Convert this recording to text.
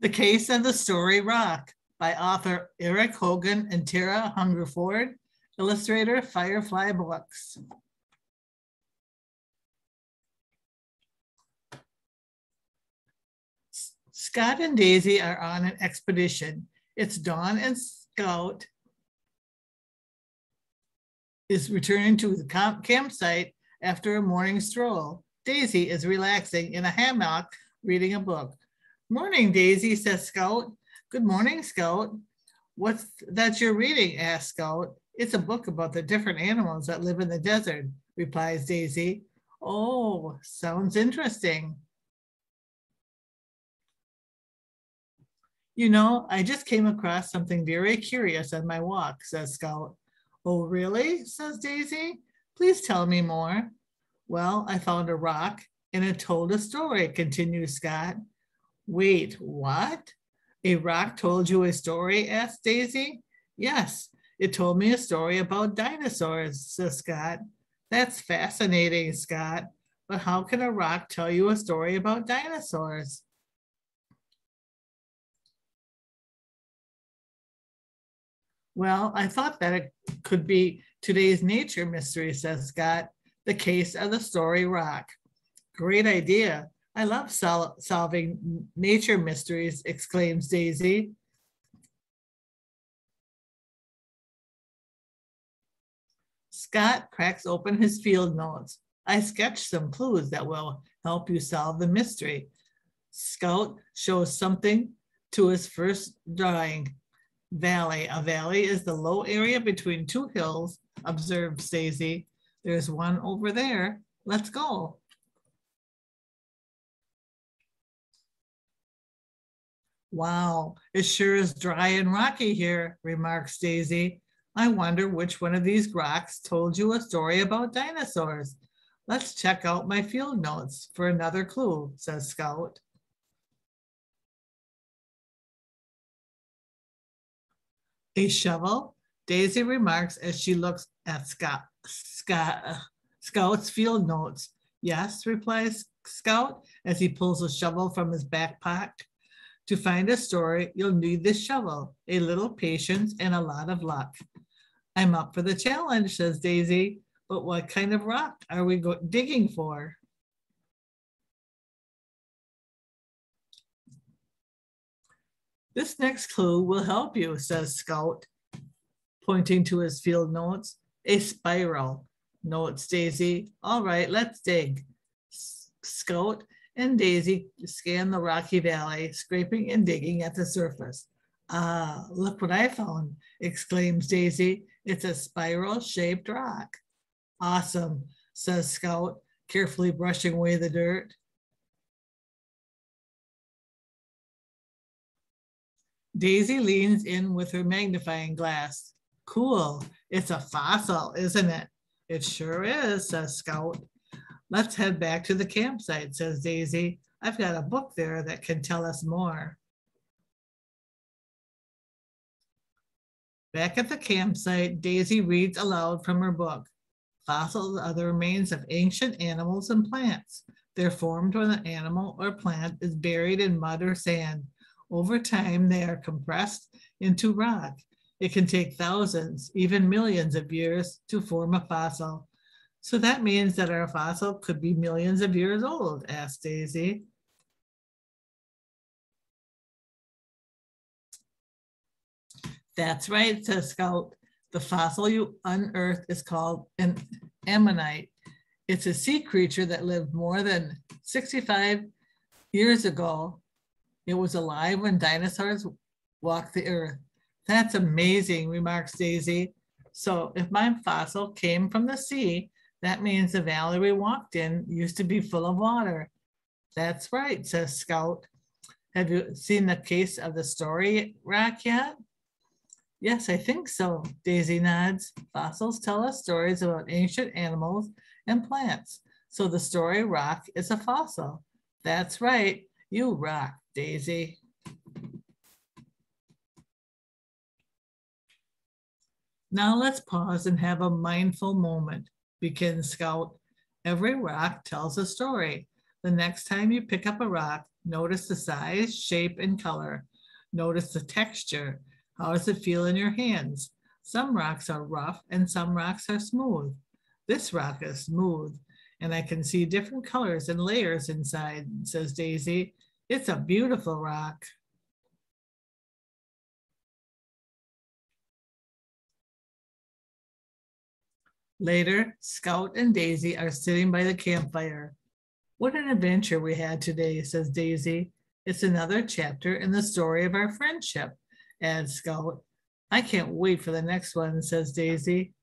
The Case of the Story Rock by author Eric Hogan and Tara Hungerford, illustrator Firefly Books. Scott and Daisy are on an expedition. It's Dawn and Scout is returning to the campsite after a morning stroll. Daisy is relaxing in a hammock reading a book. Morning, Daisy, says Scout. Good morning, Scout. What's that you're reading? Asks Scout. It's a book about the different animals that live in the desert, replies Daisy. Oh, sounds interesting. You know, I just came across something very curious on my walk, says Scout. Oh, really? Says Daisy. Please tell me more. Well, I found a rock and it told a story, continues Scott. Wait, what? A rock told you a story? Asked Daisy. Yes, it told me a story about dinosaurs, says Scott. That's fascinating, Scott. But how can a rock tell you a story about dinosaurs? Well, I thought that it could be today's nature mystery, says Scott. The Case of the Story Rock. Great idea. I love solving nature mysteries, exclaims Daisy. Scott cracks open his field notes. I sketched some clues that will help you solve the mystery. Scout shows something to his first drawing. Valley. A valley is the low area between two hills, observes Daisy. There's one over there. Let's go. Wow, it sure is dry and rocky here, remarks Daisy. I wonder which one of these rocks told you a story about dinosaurs. Let's check out my field notes for another clue, says Scout. A shovel? Daisy remarks as she looks at Scout's field notes. Yes, replies Scout as he pulls a shovel from his backpack. To find a story, you'll need this shovel, a little patience, and a lot of luck. I'm up for the challenge, says Daisy, but what kind of rock are we digging for? This next clue will help you, says Scout, pointing to his field notes. A spiral, notes Daisy. All right, let's dig. Scout and Daisy scan the rocky valley, scraping and digging at the surface. Ah, look what I found, exclaims Daisy. It's a spiral-shaped rock. Awesome, says Scout, carefully brushing away the dirt. Daisy leans in with her magnifying glass. Cool, it's a fossil, isn't it? It sure is, says Scout. Let's head back to the campsite, says Daisy. I've got a book there that can tell us more. Back at the campsite, Daisy reads aloud from her book. Fossils are the remains of ancient animals and plants. They're formed when an animal or plant is buried in mud or sand. Over time, they are compressed into rock. It can take thousands, even millions of years to form a fossil. So that means that our fossil could be millions of years old, asked Daisy. That's right, says Scout. The fossil you unearthed is called an ammonite. It's a sea creature that lived more than 65 years ago. It was alive when dinosaurs walked the earth. That's amazing, remarks Daisy. So if my fossil came from the sea, that means the valley we walked in used to be full of water. That's right, says Scout. Have you seen the Case of the Story Rock yet? Yes, I think so, Daisy nods. Fossils tell us stories about ancient animals and plants. So the story rock is a fossil. That's right, you rock, Daisy. Now let's pause and have a mindful moment, begins Scout. Every rock tells a story. The next time you pick up a rock, Notice the size, shape, and color. Notice the texture. How does it feel in your hands? Some rocks are rough and some rocks are smooth. This rock is smooth, and I can see different colors and layers inside, says Daisy. It's a beautiful rock. Later, Scout and Daisy are sitting by the campfire. What an adventure we had today, says Daisy. It's another chapter in the story of our friendship, adds Scout. I can't wait for the next one, says Daisy.